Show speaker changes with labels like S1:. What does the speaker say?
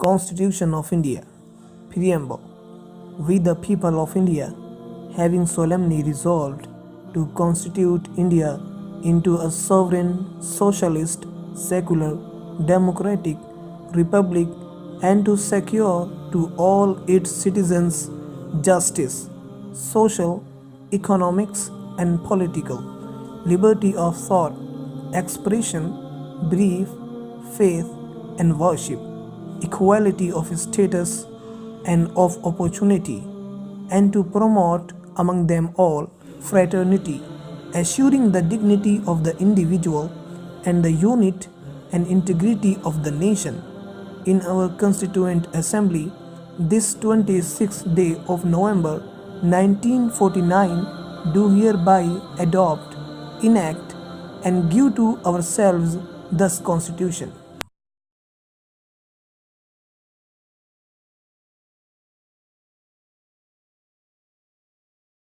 S1: Constitution of India. Preamble. We the people of India, having solemnly resolved to constitute India into a sovereign, socialist, secular, democratic republic, and to secure to all its citizens justice, social, economics, and political liberty of thought, expression, belief, faith, and worship, equality of status and of opportunity, and to promote among them all fraternity, assuring the dignity of the individual and the unity and integrity of the nation. In our Constituent Assembly, this 26th day of November 1949, do hereby adopt, enact, and give to ourselves this Constitution.